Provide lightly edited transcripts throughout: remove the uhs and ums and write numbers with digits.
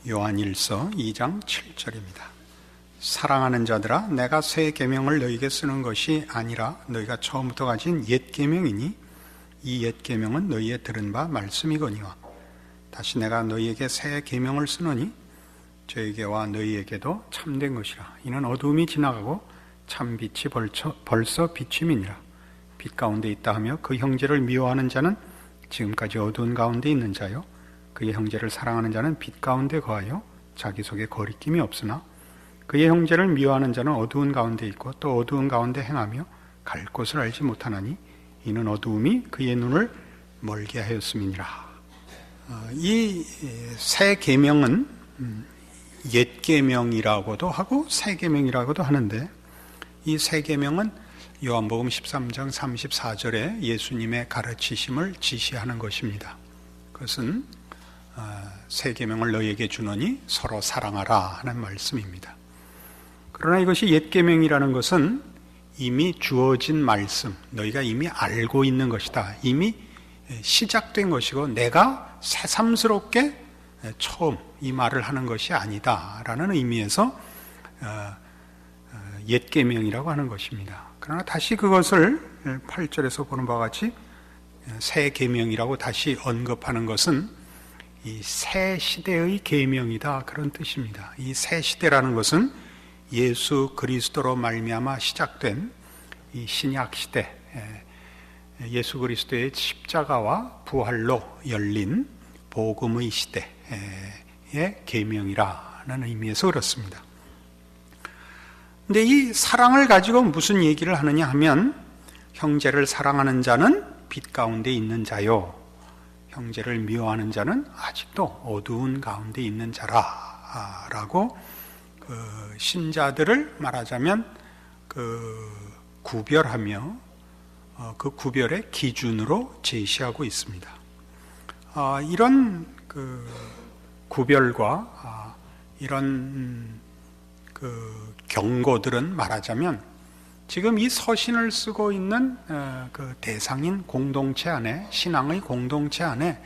요한일서 2장 7절입니다. 사랑하는 자들아, 내가 새 계명을 너희에게 쓰는 것이 아니라 너희가 처음부터 가진 옛 계명이니 이 옛 계명은 너희의 들은 바 말씀이거니와 다시 내가 너희에게 새 계명을 쓰노니 저에게와 너희에게도 참된 것이라. 이는 어두움이 지나가고 참빛이 벌써 비침이니라. 빛 가운데 있다 하며 그 형제를 미워하는 자는 지금까지 어두운 가운데 있는 자요, 그의 형제를 사랑하는 자는 빛 가운데 거하여 자기 속에 거리낌이 없으나 그의 형제를 미워하는 자는 어두운 가운데 있고 또 어두운 가운데 행하며 갈 곳을 알지 못하나니 이는 어두움이 그의 눈을 멀게 하였음이니라. 이 새 계명은 옛 계명이라고도 하고 새 계명이라고도 하는데, 이 새 계명은 요한복음 13장 34절에 예수님의 가르치심을 지시하는 것입니다. 그것은 새 계명을 너희에게 주노니 서로 사랑하라 하는 말씀입니다. 그러나 이것이 옛 계명이라는 것은 이미 주어진 말씀, 너희가 이미 알고 있는 것이다, 이미 시작된 것이고 내가 새삼스럽게 처음 이 말을 하는 것이 아니다 라는 의미에서 옛 계명이라고 하는 것입니다. 그러나 다시 그것을 8절에서 보는 바와 같이 새 계명이라고 다시 언급하는 것은 이 새 시대의 계명이다, 그런 뜻입니다. 이 새 시대라는 것은 예수 그리스도로 말미암아 시작된 이 신약 시대, 예수 그리스도의 십자가와 부활로 열린 복음의 시대의 계명이라는 의미에서 그렇습니다. 근데 이 사랑을 가지고 무슨 얘기를 하느냐 하면, 형제를 사랑하는 자는 빛 가운데 있는 자요, 형제를 미워하는 자는 아직도 어두운 가운데 있는 자라 라고 신자들을 말하자면 구별하며 그 구별의 기준으로 제시하고 있습니다. 이런 구별과 이런 경고들은 말하자면 지금 이 서신을 쓰고 있는 대상인 공동체 안에, 신앙의 공동체 안에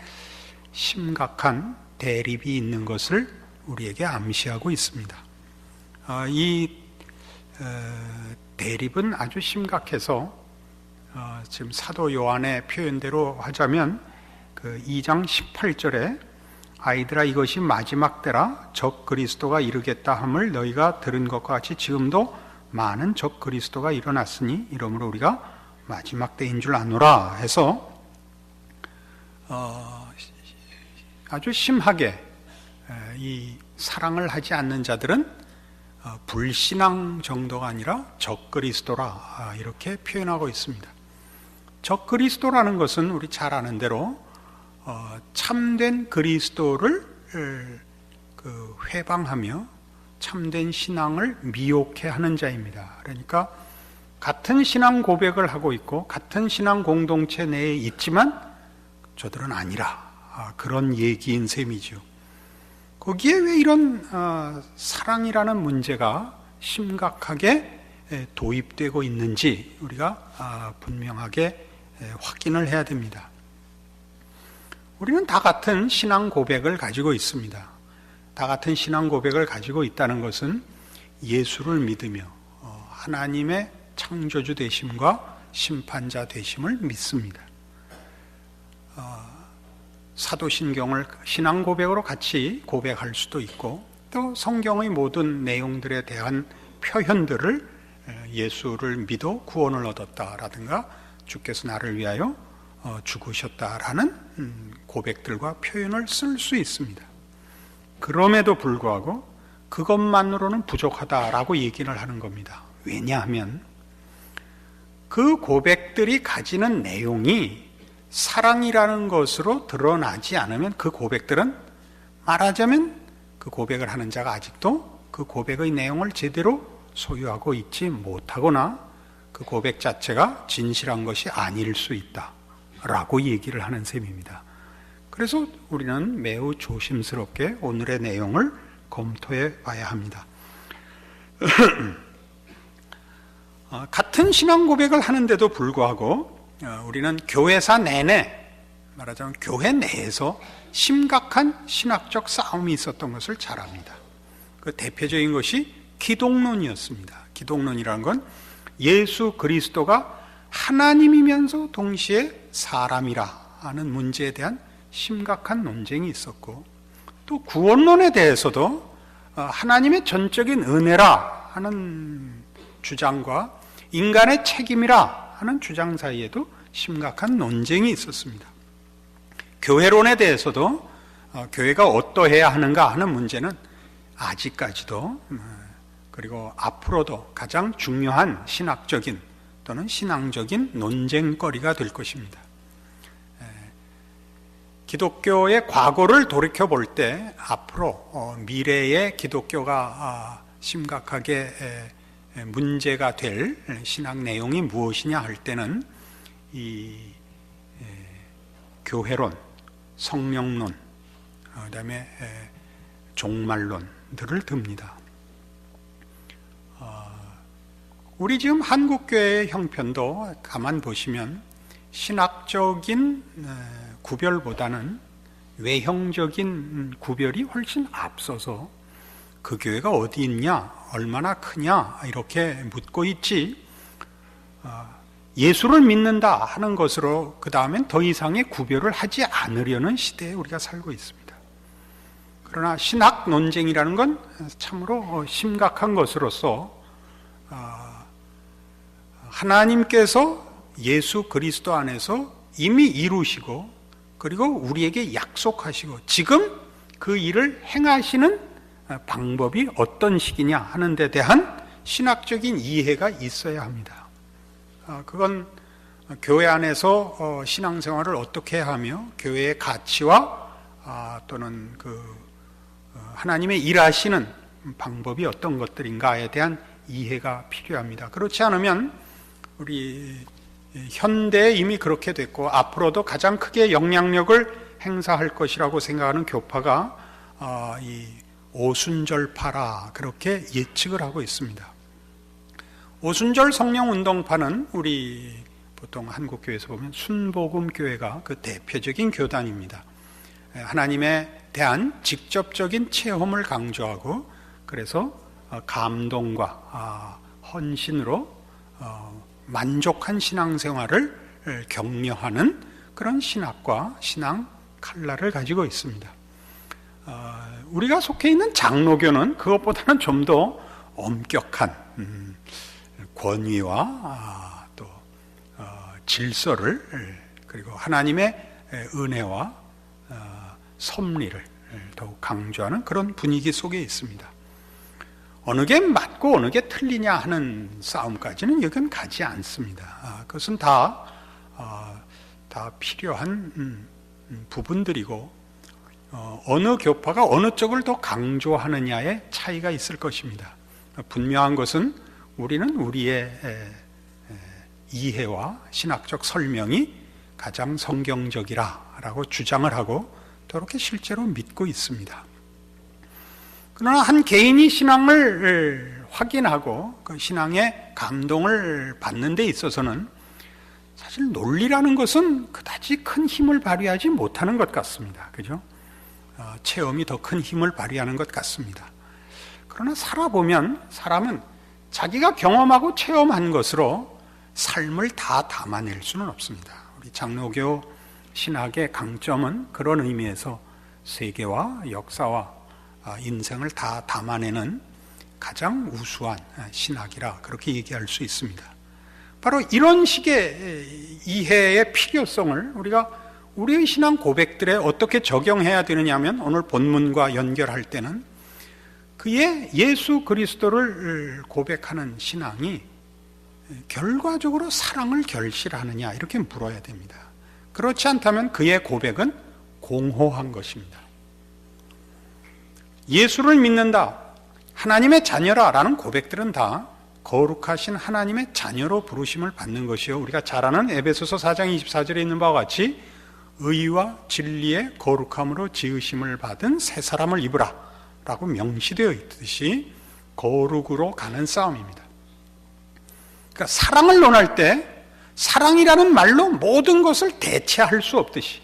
심각한 대립이 있는 것을 우리에게 암시하고 있습니다. 이 대립은 아주 심각해서 지금 사도 요한의 표현대로 하자면 2장 18절에 아이들아, 이것이 마지막 때라 적 그리스도가 이르겠다 함을 너희가 들은 것과 같이 지금도 많은 적 그리스도가 일어났으니 이러므로 우리가 마지막 때인 줄 아노라 해서 아주 심하게 이 사랑을 하지 않는 자들은 불신앙 정도가 아니라 적 그리스도라 이렇게 표현하고 있습니다. 적 그리스도라는 것은 우리 잘 아는 대로 참된 그리스도를 회방하며 참된 신앙을 미혹해 하는 자입니다. 그러니까 같은 신앙 고백을 하고 있고 같은 신앙 공동체 내에 있지만 저들은 아니라, 그런 얘기인 셈이죠. 거기에 왜 이런 사랑이라는 문제가 심각하게 도입되고 있는지 우리가 분명하게 확인을 해야 됩니다. 우리는 다 같은 신앙 고백을 가지고 있습니다. 다 같은 신앙 고백을 가지고 있다는 것은 예수를 믿으며 하나님의 창조주 되심과 심판자 되심을 믿습니다. 사도신경을 신앙 고백으로 같이 고백할 수도 있고, 또 성경의 모든 내용들에 대한 표현들을 예수를 믿어 구원을 얻었다라든가 주께서 나를 위하여 죽으셨다라는 고백들과 표현을 쓸 수 있습니다. 그럼에도 불구하고 그것만으로는 부족하다라고 얘기를 하는 겁니다. 왜냐하면 그 고백들이 가지는 내용이 사랑이라는 것으로 드러나지 않으면 그 고백들은, 말하자면 그 고백을 하는 자가 아직도 그 고백의 내용을 제대로 소유하고 있지 못하거나 그 고백 자체가 진실한 것이 아닐 수 있다라고 얘기를 하는 셈입니다. 그래서 우리는 매우 조심스럽게 오늘의 내용을 검토해 봐야 합니다. 같은 신앙 고백을 하는데도 불구하고 우리는 교회사 내내 말하자면 교회 내에서 심각한 신학적 싸움이 있었던 것을 잘 압니다. 그 대표적인 것이 기독론이었습니다. 기독론이라는 건 예수 그리스도가 하나님이면서 동시에 사람이라 하는 문제에 대한 심각한 논쟁이 있었고, 또 구원론에 대해서도 하나님의 전적인 은혜라 하는 주장과 인간의 책임이라 하는 주장 사이에도 심각한 논쟁이 있었습니다. 교회론에 대해서도 교회가 어떠해야 하는가 하는 문제는 아직까지도 그리고 앞으로도 가장 중요한 신학적인 또는 신앙적인 논쟁거리가 될 것입니다. 기독교의 과거를 돌이켜 볼 때 앞으로 미래의 기독교가 심각하게 문제가 될 신학 내용이 무엇이냐 할 때는 이 교회론, 성령론, 그다음에 종말론들을 듭니다. 우리 지금 한국교회의 형편도 가만 보시면 신학적인 구별보다는 외형적인 구별이 훨씬 앞서서 그 교회가 어디 있냐, 얼마나 크냐 이렇게 묻고 있지, 예수를 믿는다 하는 것으로 그 다음엔 더 이상의 구별을 하지 않으려는 시대에 우리가 살고 있습니다. 그러나 신학 논쟁이라는 건 참으로 심각한 것으로서 하나님께서 예수 그리스도 안에서 이미 이루시고 그리고 우리에게 약속하시고 지금 그 일을 행하시는 방법이 어떤 식이냐 하는 데 대한 신학적인 이해가 있어야 합니다. 그건 교회 안에서 신앙생활을 어떻게 하며 교회의 가치와 또는 하나님의 일하시는 방법이 어떤 것들인가에 대한 이해가 필요합니다. 그렇지 않으면 우리 현대에 이미 그렇게 됐고 앞으로도 가장 크게 영향력을 행사할 것이라고 생각하는 교파가 이 오순절파라 그렇게 예측을 하고 있습니다. 오순절 성령운동파는 우리 보통 한국교회에서 보면 순복음교회가 그 대표적인 교단입니다. 하나님에 대한 직접적인 체험을 강조하고 그래서 감동과 헌신으로 만족한 신앙생활을 격려하는 그런 신학과 신앙 칼라를 가지고 있습니다. 우리가 속해 있는 장로교는 그것보다는 좀 더 엄격한 권위와 또 질서를 그리고 하나님의 은혜와 섭리를 더욱 강조하는 그런 분위기 속에 있습니다. 어느 게 맞고 어느 게 틀리냐 하는 싸움까지는 여기는 가지 않습니다. 그것은 다 필요한 부분들이고 어느 교파가 어느 쪽을 더 강조하느냐의 차이가 있을 것입니다. 분명한 것은 우리는 우리의 이해와 신학적 설명이 가장 성경적이라고 주장을 하고 또 그렇게 실제로 믿고 있습니다. 그러나 한 개인이 신앙을 확인하고 그 신앙의 감동을 받는 데 있어서는 사실 논리라는 것은 그다지 큰 힘을 발휘하지 못하는 것 같습니다. 그죠? 체험이 더 큰 힘을 발휘하는 것 같습니다. 그러나 살아보면 사람은 자기가 경험하고 체험한 것으로 삶을 다 담아낼 수는 없습니다. 우리 장로교 신학의 강점은 그런 의미에서 세계와 역사와 인생을 다 담아내는 가장 우수한 신학이라 그렇게 얘기할 수 있습니다. 바로 이런 식의 이해의 필요성을 우리가 우리의 신앙 고백들에 어떻게 적용해야 되느냐 하면 오늘 본문과 연결할 때는 그의 예수 그리스도를 고백하는 신앙이 결과적으로 사랑을 결실하느냐 이렇게 물어야 됩니다. 그렇지 않다면 그의 고백은 공허한 것입니다. 예수를 믿는다, 하나님의 자녀라 라는 고백들은 다 거룩하신 하나님의 자녀로 부르심을 받는 것이요, 우리가 잘 아는 에베소서 4장 24절에 있는 바와 같이 의와 진리의 거룩함으로 지으심을 받은 새 사람을 입으라 라고 명시되어 있듯이 거룩으로 가는 싸움입니다. 그러니까 사랑을 논할 때 사랑이라는 말로 모든 것을 대체할 수 없듯이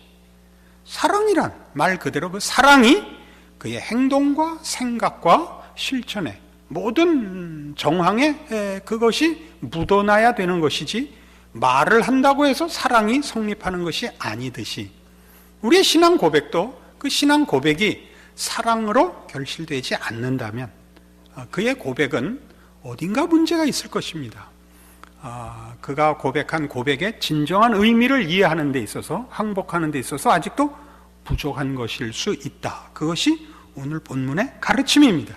사랑이란 말 그대로 그 사랑이 그의 행동과 생각과 실천에 모든 정황에 그것이 묻어나야 되는 것이지, 말을 한다고 해서 사랑이 성립하는 것이 아니듯이 우리의 신앙 고백도 그 신앙 고백이 사랑으로 결실되지 않는다면 그의 고백은 어딘가 문제가 있을 것입니다. 그가 고백한 고백의 진정한 의미를 이해하는 데 있어서, 항복하는 데 있어서 아직도 부족한 것일 수 있다. 그것이 오늘 본문의 가르침입니다.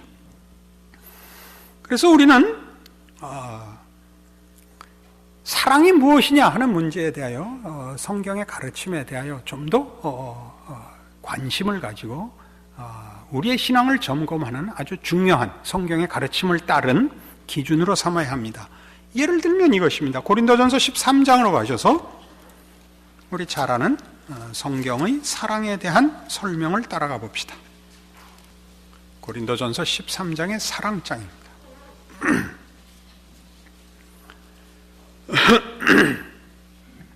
그래서 우리는 사랑이 무엇이냐 하는 문제에 대하여 성경의 가르침에 대하여 좀 더 관심을 가지고 우리의 신앙을 점검하는 아주 중요한 성경의 가르침을 따른 기준으로 삼아야 합니다. 예를 들면 이것입니다. 고린도전서 13장으로 가셔서 우리 잘 아는 성경의 사랑에 대한 설명을 따라가 봅시다. 고린도전서 13장의 사랑장입니다.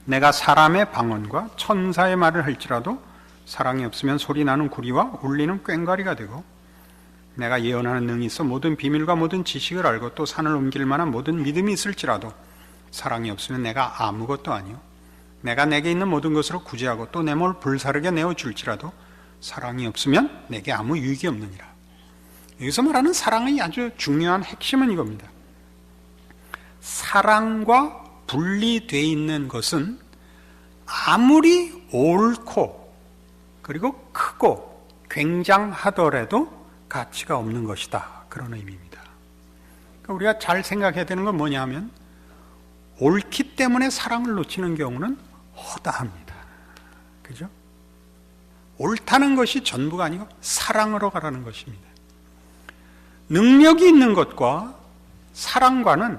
내가 사람의 방언과 천사의 말을 할지라도 사랑이 없으면 소리나는 구리와 울리는 꽹과리가 되고, 내가 예언하는 능이 있어 모든 비밀과 모든 지식을 알고 또 산을 옮길 만한 모든 믿음이 있을지라도 사랑이 없으면 내가 아무것도 아니요, 내가 내게 있는 모든 것으로 구제하고 또 내 몸을 불사르게 내어줄지라도 사랑이 없으면 내게 아무 유익이 없느니라. 여기서 말하는 사랑의 아주 중요한 핵심은 이겁니다. 사랑과 분리되어 있는 것은 아무리 옳고 그리고 크고 굉장하더라도 가치가 없는 것이다. 그런 의미입니다. 그러니까 우리가 잘 생각해야 되는 건 뭐냐면, 옳기 때문에 사랑을 놓치는 경우는 허다합니다. 그죠? 옳다는 것이 전부가 아니고 사랑으로 가라는 것입니다. 능력이 있는 것과 사랑과는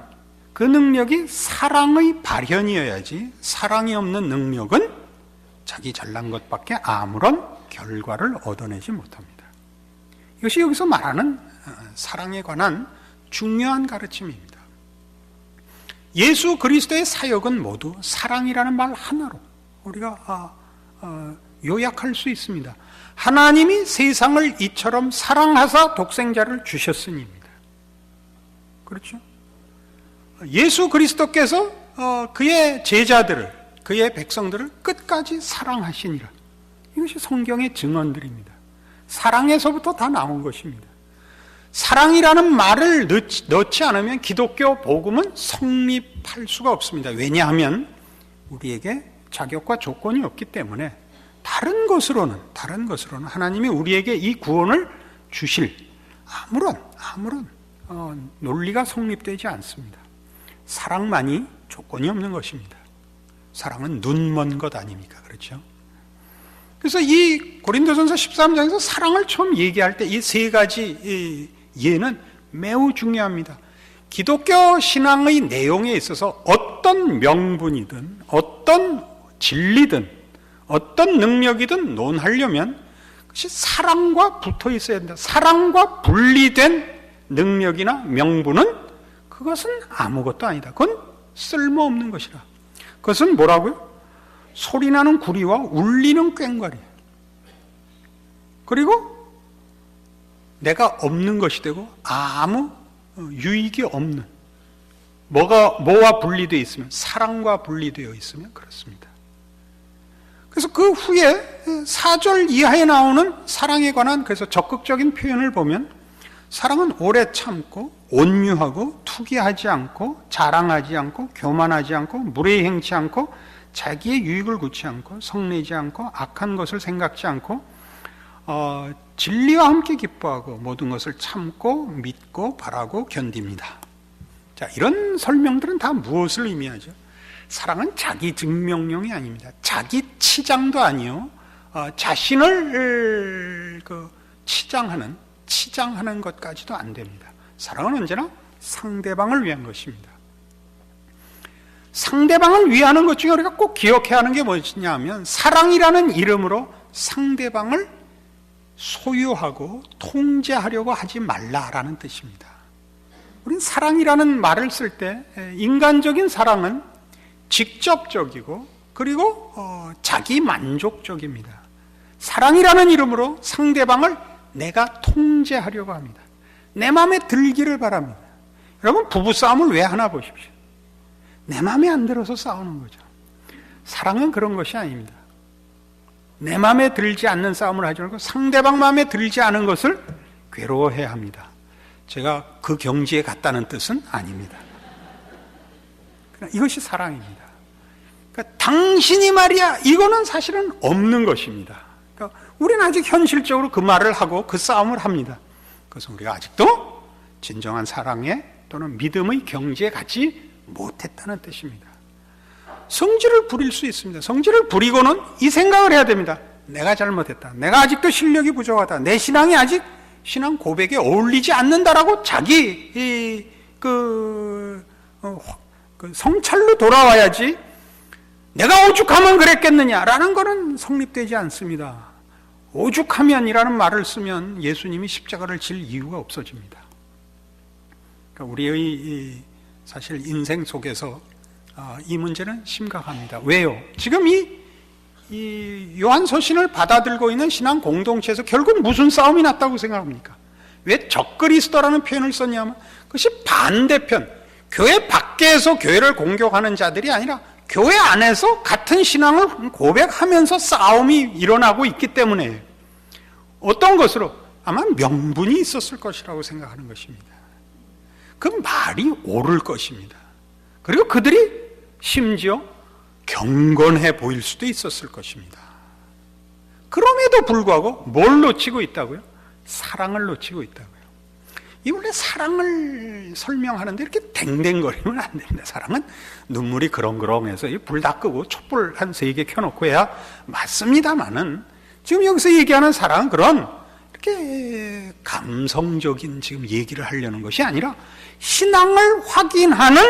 그 능력이 사랑의 발현이어야지, 사랑이 없는 능력은 자기 잘난 것밖에 아무런 결과를 얻어내지 못합니다. 이것이 여기서 말하는 사랑에 관한 중요한 가르침입니다. 예수 그리스도의 사역은 모두 사랑이라는 말 하나로 우리가 요약할 수 있습니다. 하나님이 세상을 이처럼 사랑하사 독생자를 주셨으니입니다. 그렇죠? 예수 그리스도께서 그의 제자들을, 그의 백성들을 끝까지 사랑하시니라. 이것이 성경의 증언들입니다. 사랑에서부터 다 나온 것입니다. 사랑이라는 말을 넣지 않으면 기독교 복음은 성립할 수가 없습니다. 왜냐하면 우리에게 자격과 조건이 없기 때문에 다른 것으로는 하나님이 우리에게 이 구원을 주실 아무런 논리가 성립되지 않습니다. 사랑만이 조건이 없는 것입니다. 사랑은 눈먼 것 아닙니까? 그렇죠? 그래서 이 고린도전서 13장에서 사랑을 처음 얘기할 때 이 세 가지 예는 매우 중요합니다. 기독교 신앙의 내용에 있어서 어떤 명분이든 어떤 진리든 어떤 능력이든 논하려면 그것이 사랑과 붙어 있어야 된다. 사랑과 분리된 능력이나 명분은 그것은 아무것도 아니다. 그건 쓸모없는 것이라. 그것은 뭐라고요? 소리나는 구리와 울리는 꽹과리. 그리고 내가 없는 것이 되고 아무 유익이 없는, 뭐와 분리되어 있으면, 사랑과 분리되어 있으면 그렇습니다. 그래서 그 후에 4절 이하에 나오는 사랑에 관한 그래서 적극적인 표현을 보면, 사랑은 오래 참고 온유하고 투기하지 않고 자랑하지 않고 교만하지 않고 무례히 행치 않고 자기의 유익을 구치 않고 성내지 않고 악한 것을 생각지 않고 진리와 함께 기뻐하고 모든 것을 참고 믿고 바라고 견딥니다. 자, 이런 설명들은 다 무엇을 의미하죠? 사랑은 자기 증명용이 아닙니다. 자기 치장도 아니요, 자신을 치장하는 것까지도 안 됩니다. 사랑은 언제나 상대방을 위한 것입니다. 상대방을 위하는 것 중에 우리가 꼭 기억해야 하는 게 무엇이냐 하면, 사랑이라는 이름으로 상대방을 소유하고 통제하려고 하지 말라라는 뜻입니다. 우리는 사랑이라는 말을 쓸 때 인간적인 사랑은 직접적이고 그리고 자기 만족적입니다. 사랑이라는 이름으로 상대방을 내가 통제하려고 합니다. 내 마음에 들기를 바랍니다. 여러분, 부부싸움을 왜 하나 보십시오. 내 마음에 안 들어서 싸우는 거죠. 사랑은 그런 것이 아닙니다. 내 마음에 들지 않는 싸움을 하지 말고 상대방 마음에 들지 않은 것을 괴로워해야 합니다. 제가 그 경지에 갔다는 뜻은 아닙니다. 이것이 사랑입니다. 그러니까 당신이 말이야, 이거는 사실은 없는 것입니다. 그러니까 우리는 아직 현실적으로 그 말을 하고 그 싸움을 합니다. 그것은 우리가 아직도 진정한 사랑의 또는 믿음의 경지에 가지 못했다는 뜻입니다. 성질을 부릴 수 있습니다. 성질을 부리고는 이 생각을 해야 됩니다. 내가 잘못했다. 내가 아직도 실력이 부족하다. 내 신앙이 아직 신앙 고백에 어울리지 않는다라고 자기 성찰로 돌아와야지, 내가 오죽하면 그랬겠느냐라는 것은 성립되지 않습니다. 오죽하면이라는 말을 쓰면 예수님이 십자가를 질 이유가 없어집니다. 그러니까 우리의 사실 인생 속에서 이 문제는 심각합니다. 왜요? 지금 이 요한 서신을 받아들고 있는 신앙 공동체에서 결국 무슨 싸움이 났다고 생각합니까? 왜 적그리스도라는 표현을 썼냐면 그것이 반대편, 교회 밖에서 교회를 공격하는 자들이 아니라 교회 안에서 같은 신앙을 고백하면서 싸움이 일어나고 있기 때문에, 어떤 것으로? 아마 명분이 있었을 것이라고 생각하는 것입니다. 그 말이 옳을 것입니다. 그리고 그들이 심지어 경건해 보일 수도 있었을 것입니다. 그럼에도 불구하고 뭘 놓치고 있다고요? 사랑을 놓치고 있다고요. 이 원래 사랑을 설명하는데 이렇게 댕댕거리면 안 됩니다. 사랑은 눈물이 그렁그렁해서 불 다 끄고 촛불 한 3개 켜놓고 해야 맞습니다만은, 지금 여기서 얘기하는 사랑은 그런 이렇게 감성적인 지금 얘기를 하려는 것이 아니라 신앙을 확인하는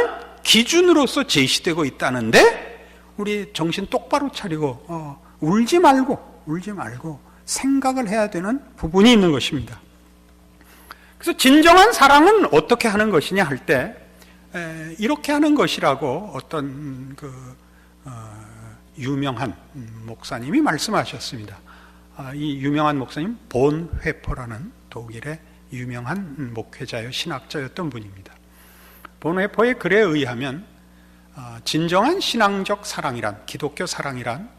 기준으로서 제시되고 있다는데, 우리 정신 똑바로 차리고 울지 말고 생각을 해야 되는 부분이 있는 것입니다. 그래서 진정한 사랑은 어떻게 하는 것이냐 할 때, 이렇게 하는 것이라고 어떤 유명한 목사님이 말씀하셨습니다. 이 유명한 목사님 본회퍼라는 독일의 유명한 목회자요 신학자였던 분입니다. 본회퍼의 글에 의하면 진정한 신앙적 사랑이란, 기독교 사랑이란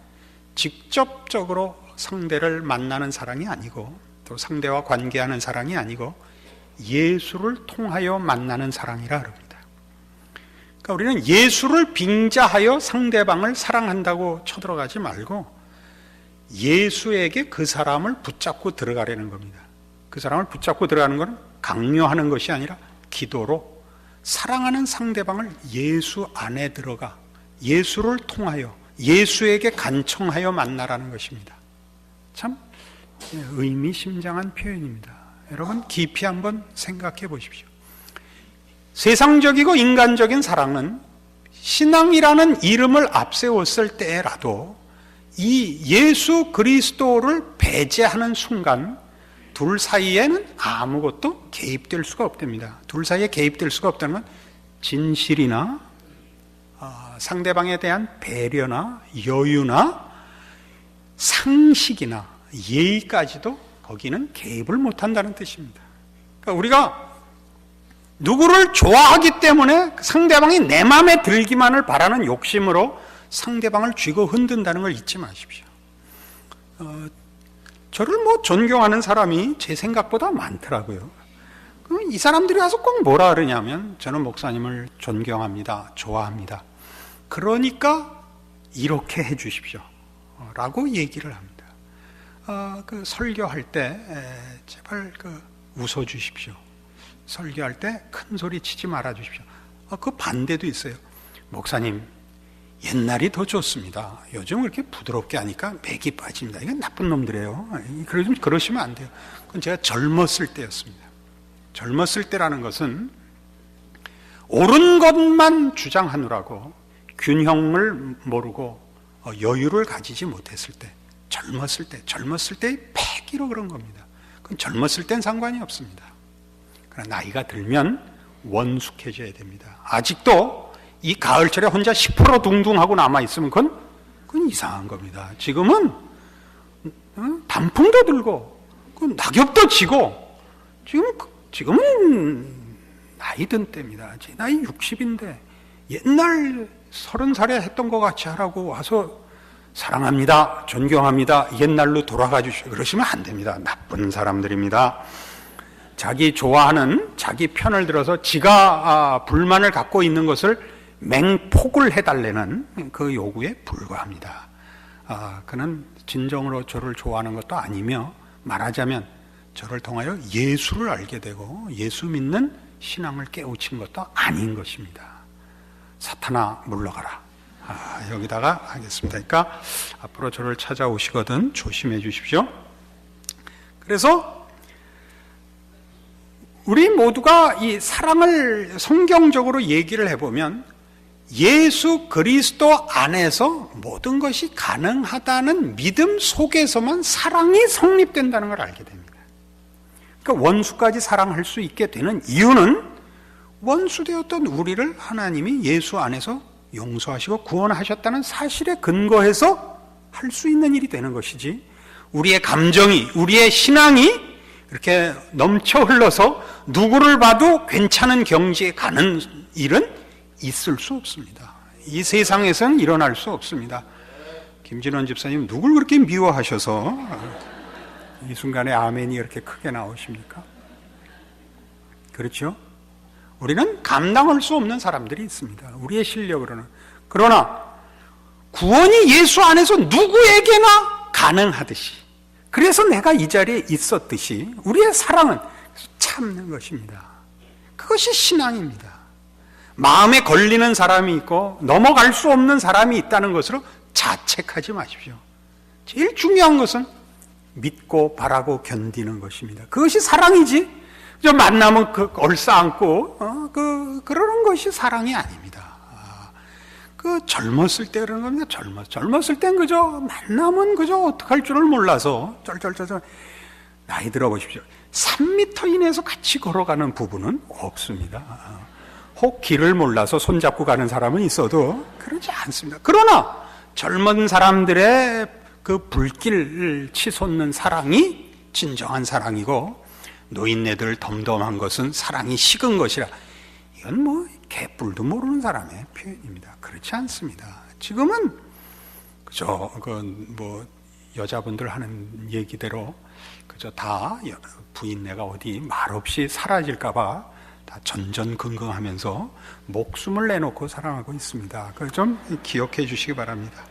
직접적으로 상대를 만나는 사랑이 아니고, 또 상대와 관계하는 사랑이 아니고 예수를 통하여 만나는 사랑이라 합니다. 그러니까 우리는 예수를 빙자하여 상대방을 사랑한다고 쳐들어가지 말고 예수에게 그 사람을 붙잡고 들어가려는 겁니다. 그 사람을 붙잡고 들어가는 것은 강요하는 것이 아니라 기도로 사랑하는 상대방을 예수 안에 들어가 예수를 통하여 예수에게 간청하여 만나라는 것입니다. 참 의미심장한 표현입니다. 여러분 깊이 한번 생각해 보십시오. 세상적이고 인간적인 사랑은 신앙이라는 이름을 앞세웠을 때라도 이 예수 그리스도를 배제하는 순간 둘 사이에는 아무것도 개입될 수가 없답니다. 둘 사이에 개입될 수가 없다는 건 진실이나 상대방에 대한 배려나 여유나 상식이나 예의까지도 거기는 개입을 못한다는 뜻입니다. 그러니까 우리가 누구를 좋아하기 때문에 상대방이 내 마음에 들기만을 바라는 욕심으로 상대방을 쥐고 흔든다는 걸 잊지 마십시오. 저를 존경하는 사람이 제 생각보다 많더라고요. 그럼 이 사람들이 와서 꼭 뭐라 그러냐면, 저는 목사님을 존경합니다, 좋아합니다, 그러니까 이렇게 해 주십시오 라고 얘기를 합니다. 설교할 때 제발 웃어 주십시오. 설교할 때 큰 소리 치지 말아 주십시오. 그 반대도 있어요. 목사님, 옛날이 더 좋습니다. 요즘 그렇게 부드럽게 하니까 맥이 빠집니다. 이건 나쁜 놈들이에요. 그러시면 안 돼요. 그건 제가 젊었을 때였습니다. 젊었을 때라는 것은 옳은 것만 주장하느라고 균형을 모르고 여유를 가지지 못했을 때, 젊었을 때의 패기로 그런 겁니다. 그건 젊었을 땐 상관이 없습니다. 그러나 나이가 들면 원숙해져야 됩니다. 아직도 이 가을철에 혼자 10% 둥둥하고 남아있으면 그건 이상한 겁니다. 지금은 단풍도 들고 그 낙엽도 지고 지금은 나이 든 때입니다. 제 나이 60인데 옛날 30살에 했던 것 같이 하라고 와서 사랑합니다, 존경합니다, 옛날로 돌아가 주시오 그러시면 안 됩니다. 나쁜 사람들입니다. 자기 좋아하는 자기 편을 들어서 지가 불만을 갖고 있는 것을 맹폭을 해달라는 그 요구에 불과합니다. 그는 진정으로 저를 좋아하는 것도 아니며 말하자면 저를 통하여 예수를 알게 되고 예수 믿는 신앙을 깨우친 것도 아닌 것입니다. 사탄아 물러가라. 여기다가 하겠습니다. 그러니까 앞으로 저를 찾아오시거든 조심해 주십시오. 그래서 우리 모두가 이 사랑을 성경적으로 얘기를 해보면 예수 그리스도 안에서 모든 것이 가능하다는 믿음 속에서만 사랑이 성립된다는 걸 알게 됩니다. 그러니까 원수까지 사랑할 수 있게 되는 이유는 원수되었던 우리를 하나님이 예수 안에서 용서하시고 구원하셨다는 사실에 근거해서 할 수 있는 일이 되는 것이지, 우리의 감정이, 우리의 신앙이 이렇게 넘쳐 흘러서 누구를 봐도 괜찮은 경지에 가는 일은 있을 수 없습니다. 이 세상에서는 일어날 수 없습니다. 김진원 집사님 누굴 그렇게 미워하셔서 이 순간에 아멘이 이렇게 크게 나오십니까? 그렇죠? 우리는 감당할 수 없는 사람들이 있습니다. 우리의 실력으로는. 그러나 구원이 예수 안에서 누구에게나 가능하듯이, 그래서 내가 이 자리에 있었듯이 우리의 사랑은 참는 것입니다. 그것이 신앙입니다. 마음에 걸리는 사람이 있고 넘어갈 수 없는 사람이 있다는 것으로 자책하지 마십시오. 제일 중요한 것은 믿고 바라고 견디는 것입니다. 그것이 사랑이지, 만나면 얼싸안고 그러는 것이 사랑이 아닙니다. 젊었을 때 그러는 겁니다. 젊었을 땐 그저 만나면 그저 어떡할 줄을 몰라서 쩔쩔쩔. 나이 들어보십시오. 3m 이내에서 같이 걸어가는 부부는 없습니다. 혹 길을 몰라서 손잡고 가는 사람은 있어도 그러지 않습니다. 그러나 젊은 사람들의 그 불길 치솟는 사랑이 진정한 사랑이고, 노인네들 덤덤한 것은 사랑이 식은 것이라, 이건 뭐 개뿔도 모르는 사람의 표현입니다. 그렇지 않습니다. 지금은 그저 여자분들 하는 얘기대로 그저 다 부인네가 어디 말없이 사라질까봐 다 전전긍긍하면서 목숨을 내놓고 사랑하고 있습니다. 그걸 좀 기억해 주시기 바랍니다.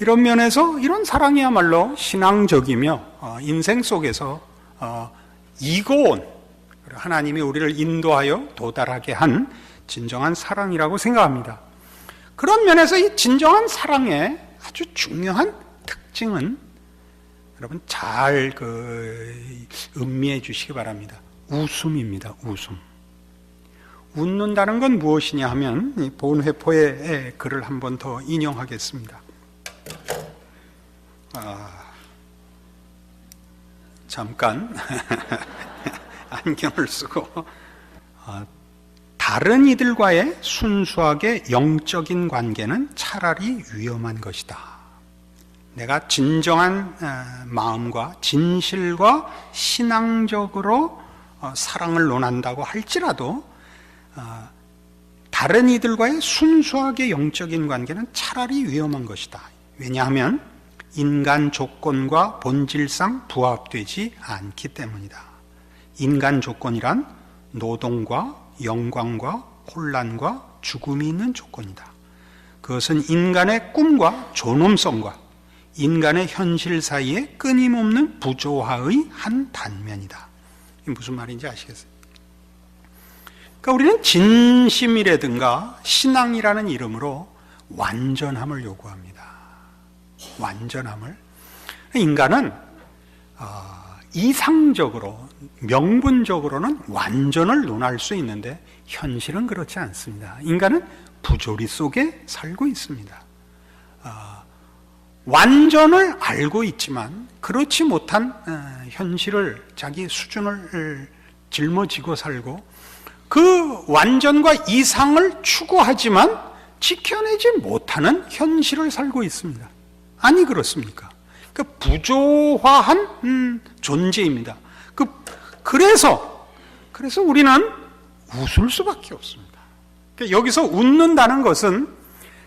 이런 면에서 이런 사랑이야말로 신앙적이며 인생 속에서 이고온, 하나님이 우리를 인도하여 도달하게 한 진정한 사랑이라고 생각합니다. 그런 면에서 이 진정한 사랑의 아주 중요한 특징은 여러분 잘 음미해 주시기 바랍니다. 웃음입니다. 웃음. 웃는다는 건 무엇이냐 하면 본회포의 글을 한 번 더 인용하겠습니다. 잠깐 안경을 쓰고, 다른 이들과의 순수하게 영적인 관계는 차라리 위험한 것이다. 내가 진정한 마음과 진실과 신앙적으로 사랑을 논한다고 할지라도 다른 이들과의 순수하게 영적인 관계는 차라리 위험한 것이다. 왜냐하면 인간 조건과 본질상 부합되지 않기 때문이다. 인간 조건이란 노동과 영광과 혼란과 죽음이 있는 조건이다. 그것은 인간의 꿈과 존엄성과 인간의 현실 사이의 끊임없는 부조화의 한 단면이다. 이게 무슨 말인지 아시겠어요? 그러니까 우리는 진심이라든가 신앙이라는 이름으로 완전함을 요구합니다. 완전함을. 인간은 이상적으로, 명분적으로는 완전을 논할 수 있는데 현실은 그렇지 않습니다. 인간은 부조리 속에 살고 있습니다. 완전을 알고 있지만 그렇지 못한 현실을, 자기 수준을 짊어지고 살고, 그 완전과 이상을 추구하지만 지켜내지 못하는 현실을 살고 있습니다. 아니 그렇습니까? 그 부조화한 존재입니다. 그래서 우리는 웃을 수밖에 없습니다. 여기서 웃는다는 것은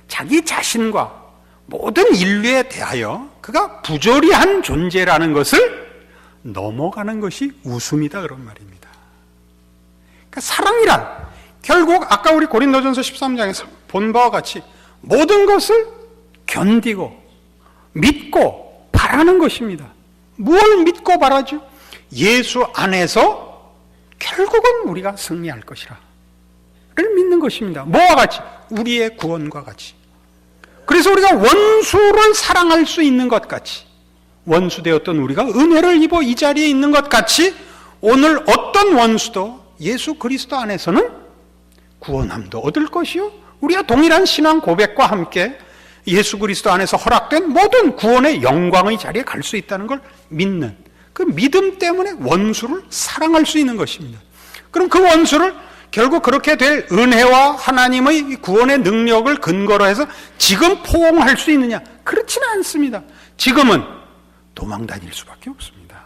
자기 자신과 모든 인류에 대하여 그가 부조리한 존재라는 것을 넘어가는 것이 웃음이다, 그런 말입니다. 그러니까 사랑이란 결국 아까 우리 고린도전서 13장에서 본 바와 같이 모든 것을 견디고 믿고 바라는 것입니다. 무엇을 믿고 바라죠? 예수 안에서 결국은 우리가 승리할 것이라 를 믿는 것입니다. 뭐와 같이? 우리의 구원과 같이. 그래서 우리가 원수를 사랑할 수 있는 것 같이, 원수 되었던 우리가 은혜를 입어 이 자리에 있는 것 같이, 오늘 어떤 원수도 예수 그리스도 안에서는 구원함도 얻을 것이요, 우리가 동일한 신앙 고백과 함께 예수 그리스도 안에서 허락된 모든 구원의 영광의 자리에 갈 수 있다는 걸 믿는, 그 믿음 때문에 원수를 사랑할 수 있는 것입니다. 그럼 그 원수를 결국 그렇게 될 은혜와 하나님의 구원의 능력을 근거로 해서 지금 포옹할 수 있느냐? 그렇지는 않습니다. 지금은 도망 다닐 수밖에 없습니다.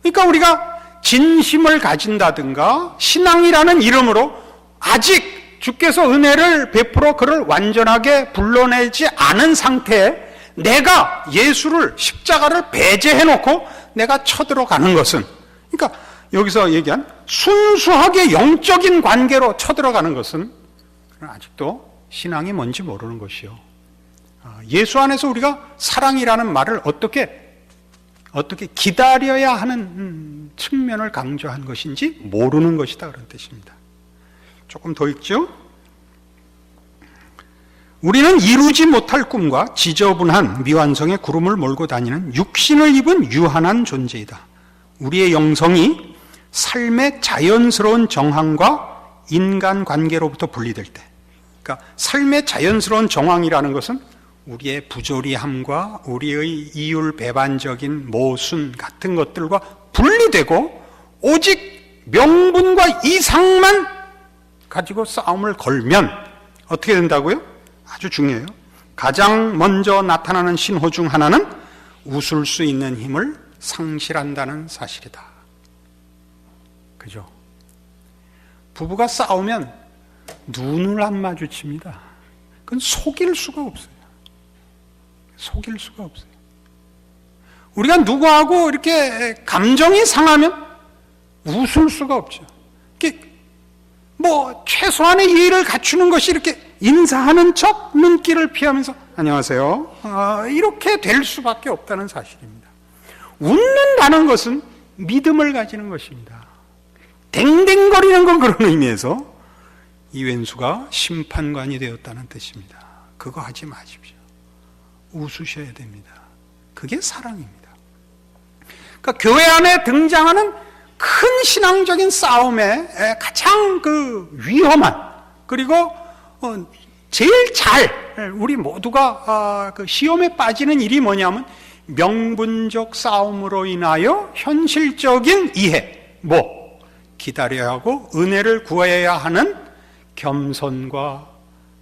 그러니까 우리가 진심을 가진다든가 신앙이라는 이름으로 아직 주께서 은혜를 베풀어 그를 완전하게 불러내지 않은 상태에 내가 예수를, 십자가를 배제해놓고 내가 쳐들어가는 것은, 그러니까 여기서 얘기한 순수하게 영적인 관계로 쳐들어가는 것은 아직도 신앙이 뭔지 모르는 것이요, 예수 안에서 우리가 사랑이라는 말을 어떻게 기다려야 하는 측면을 강조한 것인지 모르는 것이다, 그런 뜻입니다. 조금 더 읽죠. 우리는 이루지 못할 꿈과 지저분한 미완성의 구름을 몰고 다니는 육신을 입은 유한한 존재이다. 우리의 영성이 삶의 자연스러운 정황과 인간관계로부터 분리될 때, 그러니까 삶의 자연스러운 정황이라는 것은 우리의 부조리함과 우리의 이율배반적인 모순 같은 것들과 분리되고 오직 명분과 이상만 가지고 싸움을 걸면 어떻게 된다고요? 아주 중요해요. 가장 먼저 나타나는 신호 중 하나는 웃을 수 있는 힘을 상실한다는 사실이다. 그죠? 부부가 싸우면 눈을 안 마주칩니다. 그건 속일 수가 없어요. 속일 수가 없어요. 우리가 누구하고 이렇게 감정이 상하면 웃을 수가 없죠. 이렇게 최소한의 예의를 갖추는 것이 이렇게 인사하는 척 눈길을 피하면서 안녕하세요, 이렇게 될 수밖에 없다는 사실입니다. 웃는다는 것은 믿음을 가지는 것입니다. 댕댕거리는 건 그런 의미에서 이 왼수가 심판관이 되었다는 뜻입니다. 그거 하지 마십시오. 웃으셔야 됩니다. 그게 사랑입니다. 그러니까 교회 안에 등장하는 큰 신앙적인 싸움의 가장 위험한, 그리고 제일 우리 모두가 시험에 빠지는 일이 뭐냐면 명분적 싸움으로 인하여 현실적인 이해, 기다려야 하고 은혜를 구해야 하는 겸손과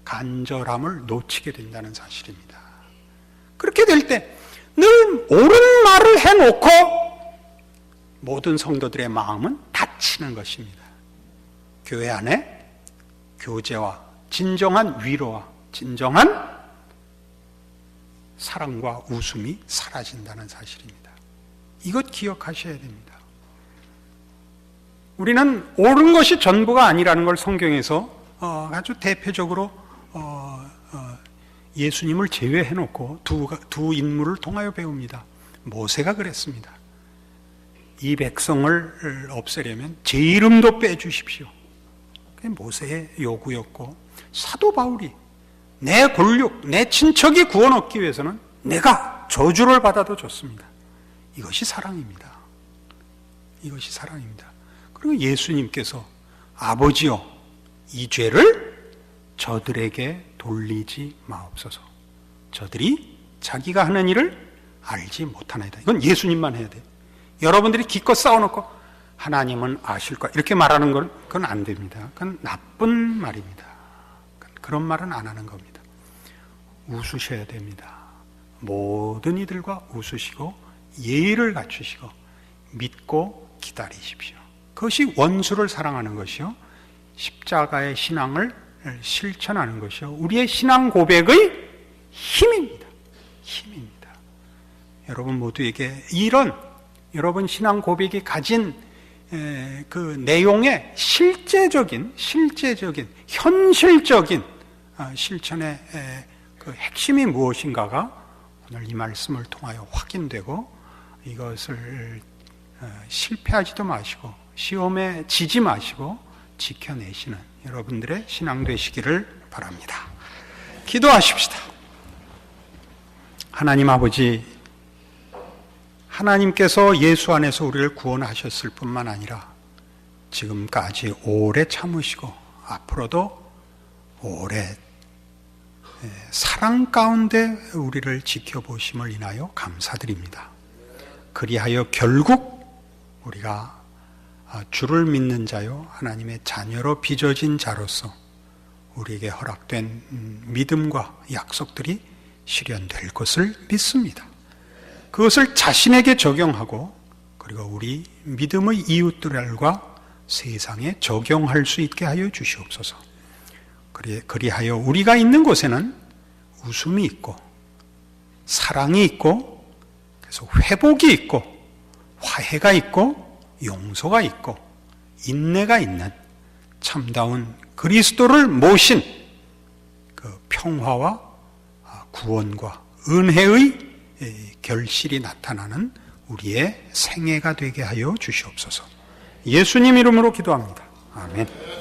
간절함을 놓치게 된다는 사실입니다. 그렇게 될 때 늘 옳은 말을 해놓고 모든 성도들의 마음은 다치는 것입니다. 교회 안에 교제와 진정한 위로와 진정한 사랑과 웃음이 사라진다는 사실입니다. 이것 기억하셔야 됩니다. 우리는 옳은 것이 전부가 아니라는 걸 성경에서 아주 대표적으로 예수님을 제외해놓고 두 인물을 통하여 배웁니다. 모세가 그랬습니다. 이 백성을 없애려면 제 이름도 빼주십시오. 그게 모세의 요구였고, 사도 바울이 내 골육, 내 친척이 구원 얻기 위해서는 내가 저주를 받아도 좋습니다. 이것이 사랑입니다. 이것이 사랑입니다. 그리고 예수님께서 아버지여, 이 죄를 저들에게 돌리지 마옵소서. 저들이 자기가 하는 일을 알지 못하나이다. 이건 예수님만 해야 돼요. 여러분들이 기껏 싸워놓고 하나님은 아실 거야 이렇게 말하는 건 그건 안 됩니다. 그건 나쁜 말입니다. 그런 말은 안 하는 겁니다. 웃으셔야 됩니다. 모든 이들과 웃으시고 예의를 갖추시고 믿고 기다리십시오. 그것이 원수를 사랑하는 것이요, 십자가의 신앙을 실천하는 것이요, 우리의 신앙 고백의 힘입니다. 힘입니다. 여러분 모두에게 이런 여러분 신앙 고백이 가진 그 내용의 실제적인 현실적인 실천의 그 핵심이 무엇인가가 오늘 이 말씀을 통하여 확인되고, 이것을 실패하지도 마시고 시험에 지지 마시고 지켜내시는 여러분들의 신앙 되시기를 바랍니다. 기도하십시다. 하나님 아버지, 하나님께서 예수 안에서 우리를 구원하셨을 뿐만 아니라 지금까지 오래 참으시고 앞으로도 오래 사랑 가운데 우리를 지켜보심을 인하여 감사드립니다. 그리하여 결국 우리가 주를 믿는 자요 하나님의 자녀로 빚어진 자로서 우리에게 허락된 믿음과 약속들이 실현될 것을 믿습니다. 그것을 자신에게 적용하고 그리고 우리 믿음의 이웃들과 세상에 적용할 수 있게 하여 주시옵소서. 그리하여 우리가 있는 곳에는 웃음이 있고 사랑이 있고 그래서 회복이 있고 화해가 있고 용서가 있고 인내가 있는 참다운 그리스도를 모신 그 평화와 구원과 은혜의 결실이 나타나는 우리의 생애가 되게 하여 주시옵소서. 예수님 이름으로 기도합니다. 아멘.